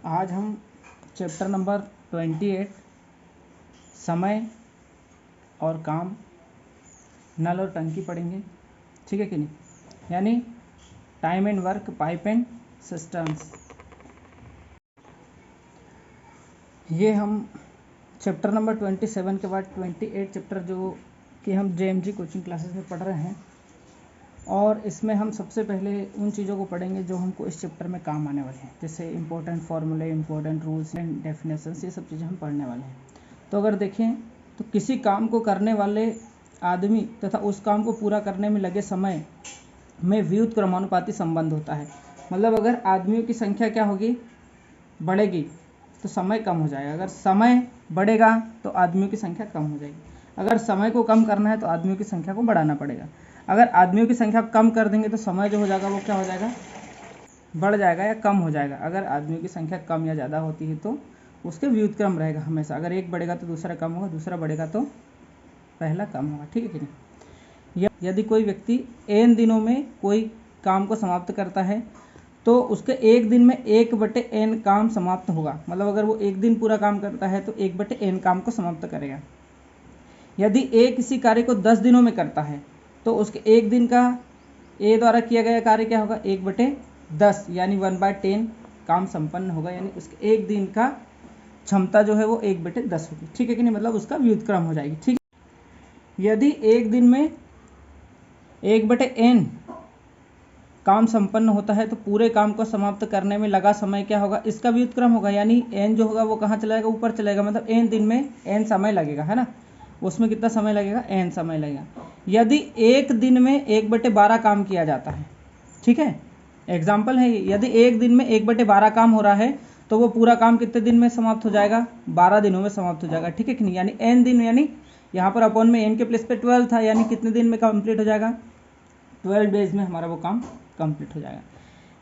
आज हम chapter number 28 समय और काम, नल और टंकी पढ़ेंगे। ठीक है कि नहीं, यानी time and work, pipe and systems. ये हम चैप्टर नंबर 27 के बाद 28 चैप्टर जो कि हम JMG कोचिंग क्लासेस में पढ़ रहे हैं, और इसमें हम सबसे पहले उन चीज़ों को पढ़ेंगे जो हमको इस चैप्टर में काम आने वाले हैं, जैसे इंपॉर्टेंट फार्मूले, इंपॉर्टेंट रूल्स एंड डेफिनेशंस, ये सब चीज़ें हम पढ़ने वाले हैं। तो अगर देखें तो किसी काम को करने वाले आदमी तथा उस काम को पूरा करने में लगे समय में व्युत क्रमानुपाती संबंध होता है। मतलब अगर आदमियों की संख्या क्या होगी, बढ़ेगी, तो समय कम हो जाएगा। अगर समय बढ़ेगा तो आदमियों की संख्या कम हो जाएगी। अगर समय को कम करना है तो आदमियों की संख्या को बढ़ाना पड़ेगा। अगर आदमियों की संख्या कम कर देंगे तो समय जो हो जाएगा वो क्या हो जाएगा, बढ़ जाएगा या कम हो जाएगा। अगर आदमियों की संख्या कम या ज़्यादा होती है तो उसके व्युत्क्रम रहेगा हमेशा। अगर एक बढ़ेगा तो दूसरा कम होगा, दूसरा बढ़ेगा तो पहला कम होगा। ठीक है कि नहीं। यदि कोई व्यक्ति n दिनों में कोई काम को समाप्त करता है तो उसके एक दिन में 1/n काम समाप्त होगा। मतलब अगर वो एक दिन पूरा काम करता है तो 1/n काम को समाप्त करेगा। यदि a किसी कार्य को 10 दिनों में करता है तो उसके एक दिन का a द्वारा किया गया कार्य क्या होगा, 1/10 यानी 1/10 काम संपन्न होगा। यानी उसके एक दिन का क्षमता जो है वो 1/10 होगी। ठीक है कि नहीं, मतलब उसका व्युत्क्रम हो जाएगी। ठीक है। यदि एक दिन में 1/n काम संपन्न होता है तो पूरे काम को समाप्त करने में लगा समय क्या होगा, इसका व्युत्क्रम होगा। यानी n जो होगा वो कहाँ चला जाएगा, ऊपर चलेगा। मतलब n दिन में n समय लगेगा, है ना। उसमें कितना समय लगेगा, n समय लगेगा। यदि एक दिन में 1/12 काम किया जाता है, ठीक है, एग्जाम्पल है, यदि एक दिन में 1/12 काम हो रहा है तो वो पूरा काम कितने दिन में समाप्त हो जाएगा, 12 दिनों में समाप्त हो जाएगा। ठीक है कि नहीं, यानी n दिन, यानी यहाँ पर अपॉन में n के प्लेस पे 12 था, यानी कितने दिन में कंप्लीट हो जाएगा, 12 डेज में हमारा वो काम कंप्लीट हो जाएगा।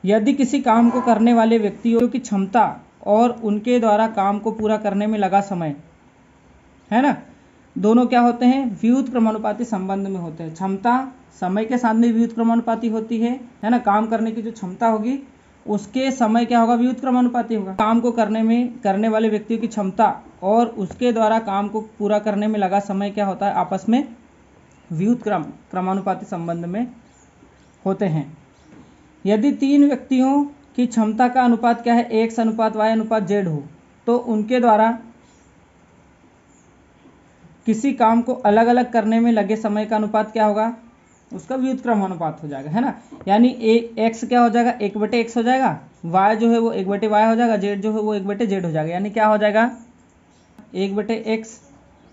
यदि किसी काम को करने वाले व्यक्तियों की क्षमता और उनके द्वारा काम को पूरा करने में लगा समय, है ना, दोनों क्या होते हैं, व्युत क्रमानुपाती संबंध में होते हैं। क्षमता समय के साथ में व्युत क्रमानुपाती होती है ना। काम करने की जो क्षमता होगी उसके समय क्या होगा, व्युत क्रमानुपाती होगा। काम को करने वाले व्यक्तियों की क्षमता और उसके द्वारा काम को पूरा करने में लगा समय क्या होता है, आपस में व्युत क्रमानुपाती संबंध में होते हैं। यदि तीन व्यक्तियों की क्षमता का अनुपात क्या है, x/y/z हो तो उनके द्वारा किसी काम को अलग अलग करने में लगे समय का अनुपात क्या होगा, उसका व्युत्क्रम अनुपात हो जाएगा, है ना। यानी x क्या हो जाएगा, 1/x हो जाएगा, y जो है वो 1/y हो जाएगा, z जो है वो 1/z हो जाएगा। यानी क्या हो जाएगा, 1/x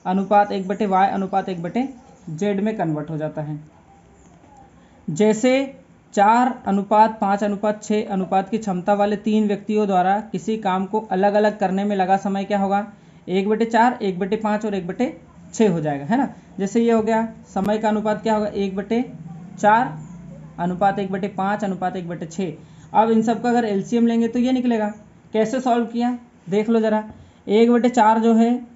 अनुपात 1/y अनुपात 1/z में कन्वर्ट हो जाता है। जैसे 4:5:6 अनुपात की क्षमता वाले तीन व्यक्तियों द्वारा किसी काम को अलग अलग करने में लगा समय क्या होगा, 1/4, 1/5 और 1/6 हो जाएगा, है ना। जैसे ये हो गया, समय का अनुपात क्या होगा, 1/4 अनुपात 1/5 अनुपात 1/6। अब इन सब का अगर LCM लेंगे तो ये निकलेगा। कैसे सॉल्व किया देख लो ज़रा। 1/4 जो है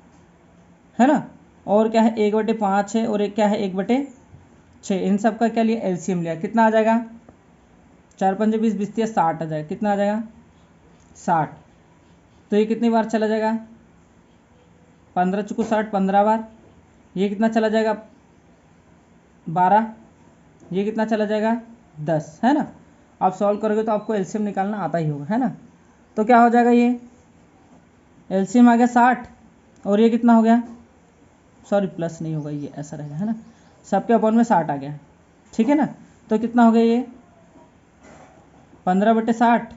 ना, और क्या है 1/5 है, और एक क्या है 1/6। इन सब का क्या लिया, LCM लिया। कितना आ जाएगा, 4 पंजे 20, 20 या 60 आ जाएगा। कितना आ जाएगा, 60। तो ये कितनी बार चला जाएगा, 15 चुको 60, 15 बार। ये कितना चला जाएगा, 12। ये कितना चला जाएगा, 10, है ना। आप सॉल्व करोगे तो आपको LCM निकालना आता ही होगा, है ना। तो क्या हो जाएगा, ये LCM आ गया 60, और ये कितना हो गया, सॉरी प्लस नहीं होगा, ये ऐसा रहेगा, है ना। सबके अपॉन में 60 आ गया, ठीक है ना। तो कितना हो गया, ये 15/60,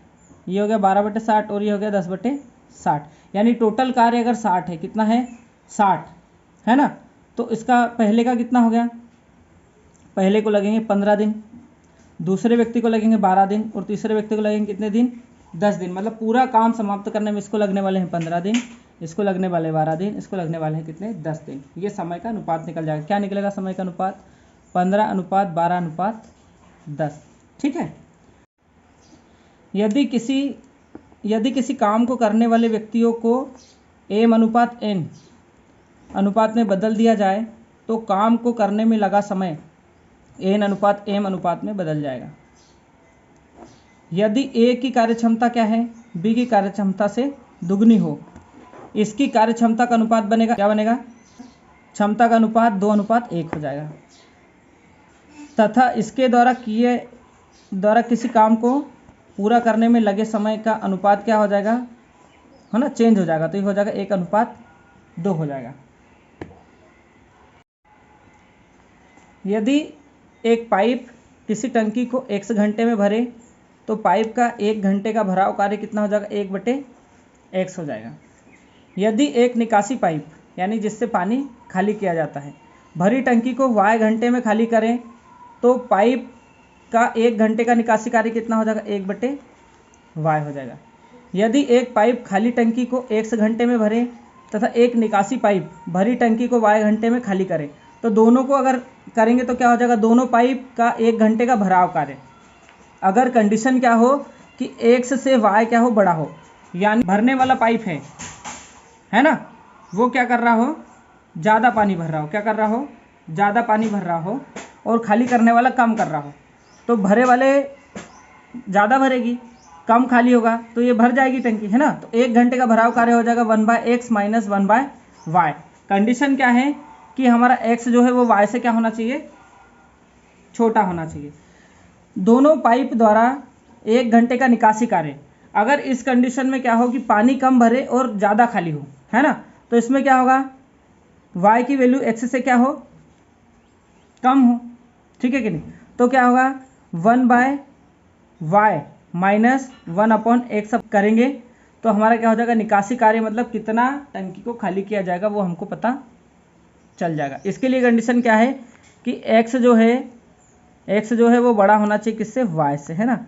ये हो गया 12/60, और ये हो गया 10/60। यानी टोटल कार्य अगर 60 है, कितना है, 60, है ना। तो इसका पहले का कितना हो गया, पहले को लगेंगे 15 दिन, दूसरे व्यक्ति को लगेंगे 12 दिन, और तीसरे व्यक्ति को लगेंगे कितने दिन, 10 दिन। मतलब पूरा काम समाप्त करने में इसको लगने वाले हैं 15 दिन, इसको लगने वाले 12 दिन, इसको लगने वाले हैं कितने, 10 दिन। ये समय का अनुपात निकल जाएगा। क्या निकलेगा समय का अनुपात, 15:12:10। ठीक है। यदि किसी काम को करने वाले व्यक्तियों को m/n अनुपात में बदल दिया जाए तो काम को करने में लगा समय n/m अनुपात में बदल जाएगा। यदि A की कार्यक्षमता क्या है, बी की कार्यक्षमता से दुगनी हो, इसकी कार्यक्षमता का अनुपात बनेगा, क्या बनेगा, क्षमता का अनुपात 2:1 हो जाएगा। तथा इसके द्वारा किसी काम को पूरा करने में लगे समय का अनुपात क्या हो जाएगा, है ना, चेंज हो जाएगा, तो ये हो जाएगा 1:2 हो जाएगा। यदि एक पाइप किसी टंकी को x घंटे में भरे तो पाइप का 1 घंटे का भराव कार्य कितना हो जाएगा, 1/x हो जाएगा। यदि एक निकासी पाइप यानी जिससे पानी खाली किया जाता है भरी टंकी को y घंटे में खाली करें तो पाइप का 1 घंटे का निकासी कार्य कितना हो जाएगा, 1/y हो जाएगा। यदि एक पाइप खाली टंकी को x घंटे में भरे तथा एक निकासी पाइप भरी टंकी को y घंटे में खाली करे तो दोनों को अगर करेंगे तो क्या हो जाएगा, दोनों पाइप का 1 घंटे का भराव कार्य। अगर कंडीशन क्या हो कि x से y क्या हो, बड़ा हो, यानी भरने वाला पाइप है ना, वो क्या कर रहा हो, ज़्यादा पानी भर रहा हो, क्या कर रहा हो, ज़्यादा पानी भर रहा हो, और खाली करने वाला कम कर रहा हो, तो भरे वाले ज़्यादा भरेगी, कम खाली होगा तो ये भर जाएगी टंकी, है ना। तो 1 घंटे का भराव कार्य हो जाएगा 1/x माइनस 1/y। कंडीशन क्या है कि हमारा x जो है वो y से क्या होना चाहिए, छोटा होना चाहिए। दोनों पाइप द्वारा 1 घंटे का निकासी कार्य, अगर इस कंडीशन में क्या हो कि पानी कम भरे और ज़्यादा खाली हो, है ना, तो इसमें क्या होगा, y की वैल्यू x से क्या हो, कम हो, ठीक है कि नहीं। तो क्या होगा 1/y माइनस 1/x अब करेंगे तो हमारा क्या हो जाएगा, निकासी कार्य मतलब कितना टंकी को खाली किया जाएगा वो हमको पता चल जाएगा। इसके लिए कंडीशन क्या है कि x जो है वो बड़ा होना चाहिए किससे, y से, है ना।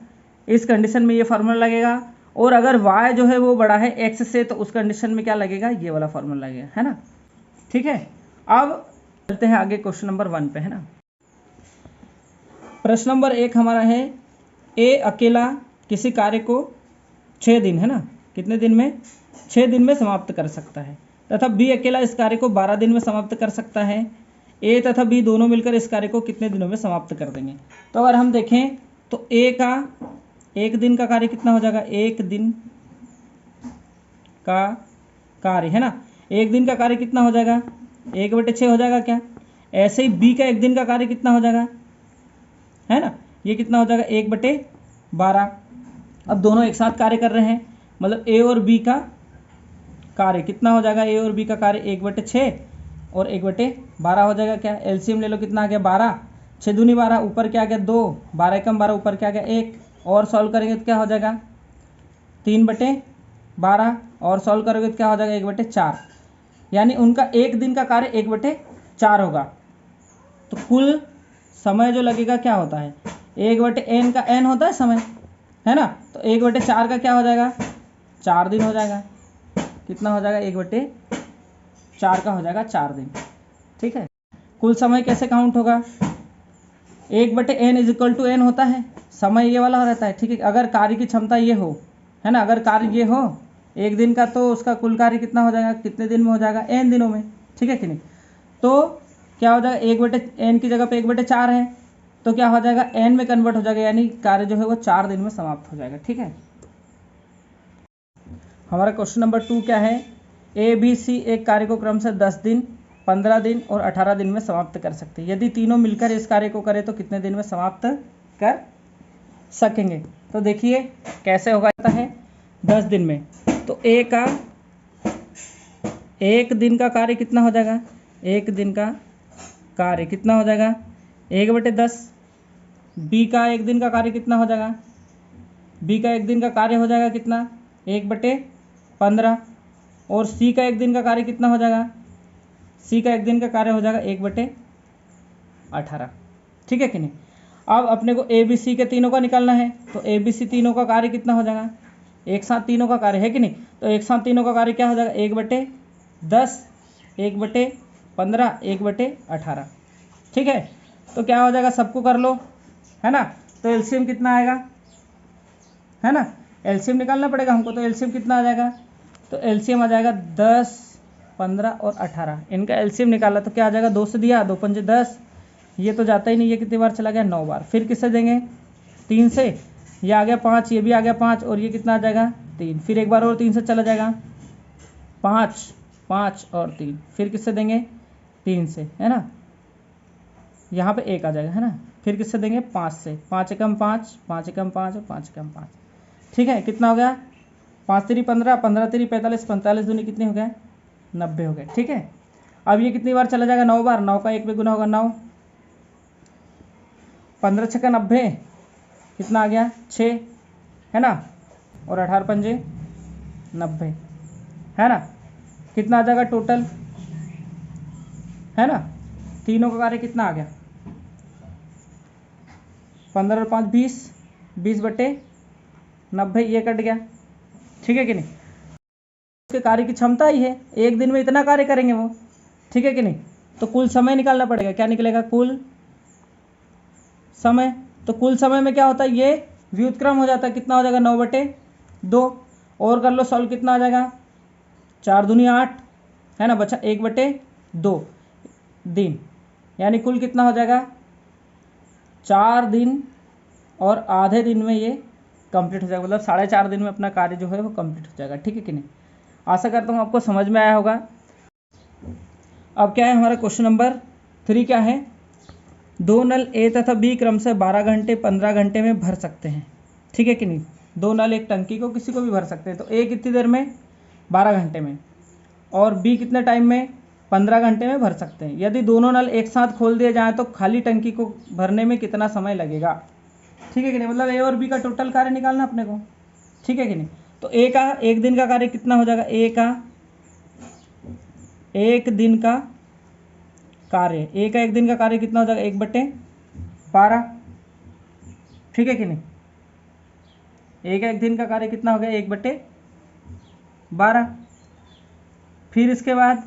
इस कंडीशन में ये फार्मूला लगेगा, और अगर y जो है वो बड़ा है x से तो उस कंडीशन में क्या लगेगा, ये वाला फार्मूला लगेगा, है ना, ठीक है। अब चलते हैं आगे क्वेश्चन नंबर 1 पे, है ना। प्रश्न नंबर 1 हमारा है, ए अकेला किसी कार्य को 6 दिन, है ना, कितने दिन में, 6 दिन में समाप्त कर सकता है, तथा बी अकेला इस कार्य को 12 दिन में समाप्त कर सकता है। ए तथा बी दोनों मिलकर इस कार्य को कितने दिनों में समाप्त कर देंगे। तो अगर हम देखें तो ए का 1 दिन का कार्य कितना हो जाएगा, 1 दिन का कार्य, है ना, 1 दिन का कार्य कितना हो जाएगा, 1/6 हो जाएगा क्या। ऐसे ही बी का 1 दिन का कार्य कितना हो जाएगा, है ना, ये कितना हो जाएगा, 1/12। अब दोनों एक साथ कार्य कर रहे हैं, मतलब ए और बी का कार्य कितना हो जाएगा, ए और बी का कार्य 1/6 और 1/12 हो जाएगा क्या। एलसीएम ले लो, कितना आ गया 12, 6 दूनी 12, ऊपर क्या आ गया 2, 12 कम 12, ऊपर क्या आ गया 1, और सॉल्व करेंगे तो क्या हो जाएगा 3/12, और सॉल्व करोगे तो क्या हो जाएगा 1/4, यानी उनका 1 दिन का कार्य 1/4 होगा। तो कुल समय जो लगेगा क्या होता है, 1/n का n होता है समय, है ना, तो 1/4 का क्या हो जाएगा, 4 दिन हो जाएगा। कितना हो जाएगा, 1/4 का हो जाएगा 4 दिन, ठीक है। कुल समय कैसे काउंट होगा, 1/n is equal to n होता है, समय ये वाला रहता है, ठीक है। अगर कार्य की क्षमता ये हो, है ना, अगर कार्य ये हो 1 दिन का, तो उसका कुल कार्य कितना हो जाएगा, कितने दिन में हो जाएगा, n दिनों में, ठीक है कि नहीं। तो क्या हो जाएगा, 1/n की जगह पे 1/4 है, तो क्या हो जाएगा, n में कन्वर्ट हो जाएगा, यानी कार्य जो है वो 4 दिन में समाप्त हो जाएगा, ठीक है। हमारा क्वेश्चन नंबर 2 क्या है, ए बी सी एक कार्य को क्रम से 10 दिन, 15 दिन और 18 दिन में समाप्त कर सकते हैं। यदि तीनों मिलकर इस कार्य को करें तो कितने दिन में समाप्त कर सकेंगे। तो देखिए कैसे होगा है 10 दिन में, तो ए का 1 दिन का कार्य कितना हो जाएगा, 1 दिन का कार्य कितना हो जाएगा 1/10। बी का 1 दिन का कार्य कितना हो जाएगा, बी का 1 दिन का कार्य हो जाएगा कितना 1/15, और सी का 1 दिन का कार्य कितना हो जाएगा, सी का 1 दिन का कार्य हो जाएगा 1/18, ठीक है कि नहीं। अब अपने को ए बी सी के तीनों का निकालना है, तो ए बी सी तीनों का कार्य कितना हो जाएगा, एक साथ तीनों का कार्य है कि नहीं, तो एक साथ तीनों का कार्य क्या हो जाएगा 1/10, 1/15, 1/18, ठीक है। तो क्या हो जाएगा, सबको कर लो, है ना। तो एलसीएम कितना आएगा, है ना, एलसीएम निकालना पड़ेगा हमको, तो एलसीएम कितना आ जाएगा, तो एलसीएम आ जाएगा 10, 15 और 18, इनका एलसीएम निकाला तो क्या आ जाएगा, 2 से दिया, 2 पंजे 10, ये तो जाता ही नहीं, ये कितनी बार चला गया 9 बार। फिर किससे देंगे, 3 से, ये आ गया 5, ये भी आ गया 5, और ये कितना आ जाएगा 3, फिर एक बार और 3 से चला जाएगा 5, 5 और 3, फिर किससे देंगे 3 से, है ना, यहाँ पे 1 आ जाएगा, है ना, फिर किससे देंगे 5 से, 5 एकम 5, 5 एकम 5 और 5 एकम 5। ठीक है, कितना हो गया 5 3 15, 15 3 45, 45 दूनी कितने हो गए 90 हो गए। ठीक है, अब ये कितनी बार चला जाएगा 9 बार, 9 का 1 पे गुना होगा 9, 15 6 का 90, कितना आ गया 6, है ना, और 18 पंजे 90, है ना, कितना आ जाएगा टोटल, है ना, तीनों का कार्य कितना आ गया 15 और 5 20, 20 बटे 90, ये कट गया। ठीक है कि नहीं, उसके कार्य की क्षमता ही है, एक दिन में इतना कार्य करेंगे वो। ठीक है कि नहीं, तो कुल समय निकालना पड़ेगा, क्या निकलेगा कुल समय, तो कुल समय में क्या होता है ये व्युत्क्रम हो जाता है, कितना हो जाएगा 9 बटे 2, और कर लो सॉल्व, कितना आ जाएगा 4 दूनी 8, है ना, बचा 1 बटे 2 दिन, यानी कुल कितना हो जाएगा 4 दिन और आधे दिन में ये कंप्लीट हो जाएगा, मतलब 4.5 दिन में अपना कार्य जो है वो कंप्लीट हो जाएगा। ठीक है कि नहीं, आशा करता हूँ आपको समझ में आया होगा। अब क्या है हमारा क्वेश्चन नंबर 3, क्या है, 2 नल ए तथा बी क्रम से 12 घंटे 15 घंटे में भर सकते हैं। ठीक है कि नहीं, 2 नल एक टंकी को किसी को भी भर सकते हैं, तो ए कितनी देर में 12 घंटे में, और बी कितने टाइम में 15 घंटे में भर सकते हैं। यदि दोनों नल एक साथ खोल दिए जाएँ तो खाली टंकी को भरने में कितना समय लगेगा। ठीक है कि नहीं, मतलब ए और बी का टोटल कार्य निकालना अपने को। ठीक है कि नहीं, तो ए का एक दिन का कार्य कितना हो जाएगा, ए का एक दिन का कार्य, ए का एक दिन का कार्य कितना हो जाएगा 1/12। ठीक है कि नहीं, ए का एक दिन का कार्य कितना हो गया 1/12। फिर इसके बाद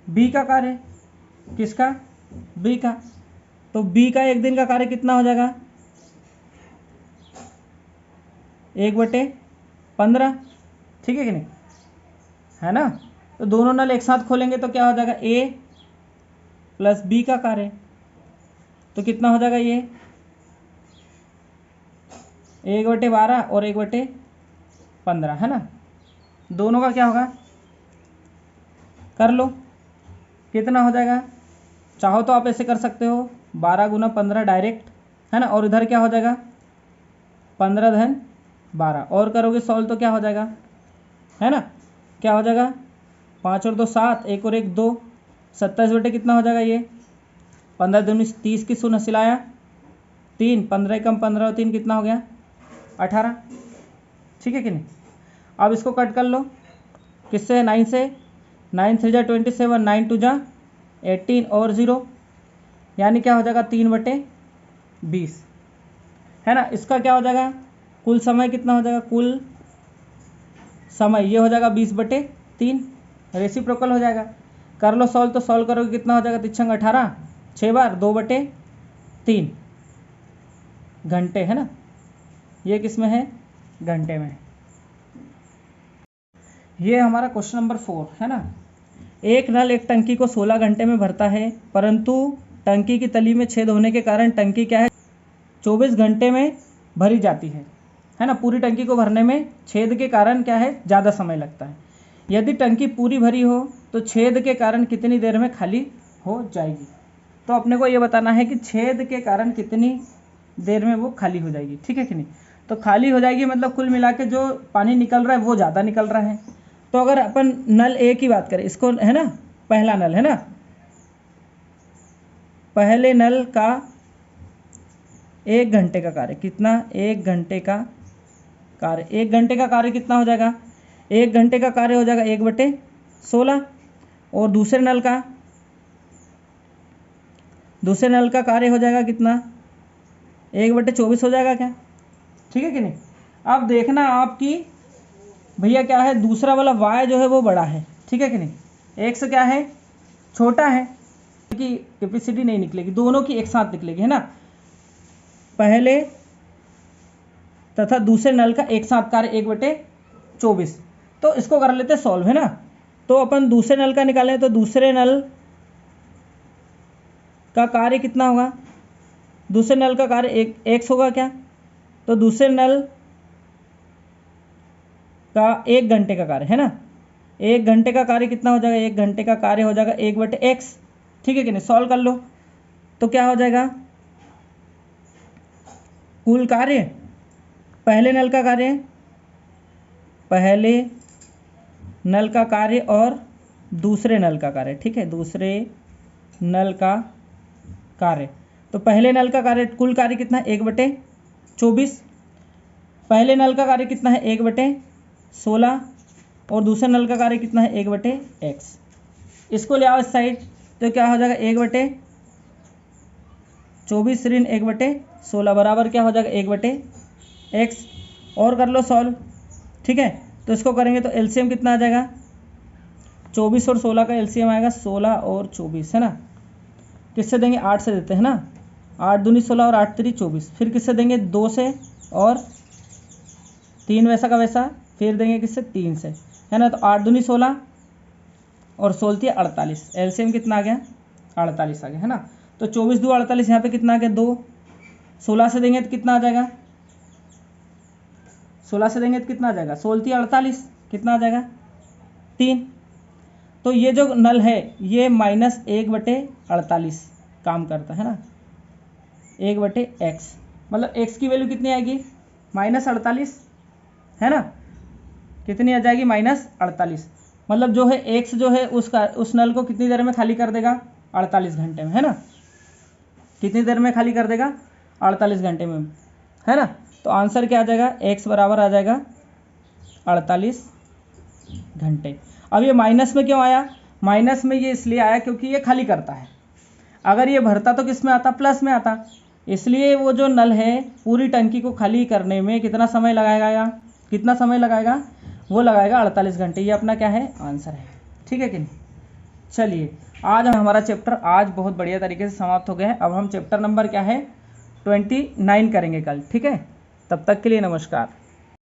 बी का कार्य, किसका बी का, तो बी का एक दिन का कार्य कितना हो जाएगा 1/15। ठीक है कि नहीं, है ना, तो दोनों नल एक साथ खोलेंगे तो क्या हो जाएगा ए प्लस बी का कार्य, तो कितना हो जाएगा ये 1/12 और 1/15, है ना, दोनों का क्या होगा कर लो, कितना हो जाएगा, चाहो तो आप ऐसे कर सकते हो 12 गुना 15 डायरेक्ट, है ना, और इधर क्या हो जाएगा 15 धन 12, और करोगे सॉल्व तो क्या हो जाएगा, है ना, क्या हो जाएगा 5 और 2 7, 1 और 1 2, 27 बटे कितना हो जाएगा ये 15 दूनी 30 की शून्य सिलाया 3, 15 कम 15 और 3 कितना हो गया 18। ठीक है कि नहीं, अब इसको कट कर लो, किससे 9 से, 9 3 जा 27, 9 2 जा 18 और 0, यानी क्या हो जाएगा 3/20, है ना। इसका क्या हो जाएगा कुल समय कितना हो जाएगा, कुल समय ये हो जाएगा 20/3, रेसिप्रोकल हो जाएगा। कर लो सॉल्व, तो सॉल्व करोगे कितना हो जाएगा 3 18, 6 बार 2/3 घंटे, है ना, ये किस में है घंटे में। ये हमारा क्वेश्चन नंबर 4 है ना। एक नल एक टंकी को 16 घंटे में भरता है, परंतु टंकी की तली में छेद होने के कारण टंकी क्या है 24 घंटे में भरी जाती है ना। पूरी टंकी को भरने में छेद के कारण क्या है ज़्यादा समय लगता है। यदि टंकी पूरी भरी हो तो छेद के कारण कितनी देर में खाली हो जाएगी। तो अपने को ये बताना है कि छेद के कारण कितनी देर में वो खाली हो जाएगी, ठीक है कि नहीं। तो खाली हो जाएगी मतलब कुल मिला के जो पानी निकल रहा है वो ज़्यादा निकल रहा है। तो अगर अपन नल ए की बात करें, इसको है ना, पहला नल है ना, पहले नल का 1 घंटे का कार्य कितना, 1 घंटे का कार्य, 1 घंटे का कार्य कितना हो जाएगा, 1 घंटे का कार्य हो जाएगा 1/16। और दूसरे नल का कार्य हो जाएगा कितना 1/24 हो जाएगा क्या, ठीक है कि नहीं। अब देखना आपकी भैया क्या है, दूसरा वाला y जो है वो बड़ा है, ठीक है कि नहीं, x क्या है छोटा है, कि कैपेसिटी नहीं निकलेगी, दोनों की एक साथ निकलेगी, है ना। पहले तथा दूसरे नल का एक साथ कार्य 1/24। तो इसको कर लेते सॉल्व, है ना। तो अपन दूसरे नल का निकालें तो दूसरे नल का कार्य कितना होगा, दूसरे नल का कार्य x होगा क्या, तो दूसरे नल का 1 घंटे का कार्य है ना, 1 घंटे का कार्य कितना हो जाएगा, 1 घंटे का कार्य हो जाएगा 1/x, ठीक है कि नहीं। सॉल्व कर लो तो क्या हो जाएगा, कुल कार्य, पहले नल का कार्य, पहले नल का कार्य और दूसरे नल का कार्य, ठीक है, दूसरे नल का कार्य। तो पहले नल का कार्य कुल कार्य कितना है 1/24, पहले नल का कार्य कितना है 1/16 और दूसरे नल का कार्य कितना है 1/x। इसको ले आओ इस साइड तो क्या हो जाएगा 1/24 ऋण 1/16 बराबर क्या हो जाएगा 1/x। और कर लो सॉल्व, ठीक है। तो इसको करेंगे तो एलसीएम कितना आ जाएगा, 24 और 16 का एलसीएम आएगा 16 और 24 है ना। किससे देंगे, 8 से देते हैं ना, 8 दूनी 16 और 8 3 24। फिर किससे देंगे, 2 से और 3 वैसा का वैसा, फिर देंगे किससे 3 से है ना। तो 8 दूनी 16 और 16 48, एलसीएम कितना आ गया 48 आ गया है ना। तो 24 2 48, यहाँ पे कितना आ गया 2, 16 से देंगे तो कितना आ जाएगा, 16 से देंगे तो कितना आ जाएगा 16 48, कितना आ जाएगा 3। तो ये जो नल है ये -1/48 काम करता है ना, 1/x, मतलब x की वैल्यू कितनी आएगी -48 है ना, कितनी आ जाएगी -48। मतलब जो है x जो है उस नल को कितनी देर में खाली कर देगा, 48 घंटे में है ना। कितनी देर में खाली कर देगा, 48 घंटे में है ना। तो आंसर क्या आ जाएगा, x बराबर आ जाएगा 48 घंटे। अब ये माइनस में क्यों आया, माइनस में ये इसलिए आया क्योंकि ये खाली करता है। अगर ये भरता तो किस में आता, प्लस में आता। इसलिए वो जो नल है पूरी टंकी को खाली करने में कितना समय लगाएगा, या कितना समय लगाएगा, वो लगाएगा 48 घंटे। ये अपना क्या है, आंसर है, ठीक है कि नहीं। चलिए आज हमारा चैप्टर आज बहुत बढ़िया तरीके से समाप्त हो गया है। अब हम चैप्टर नंबर क्या है 29 करेंगे कल, ठीक है। तब तक के लिए नमस्कार।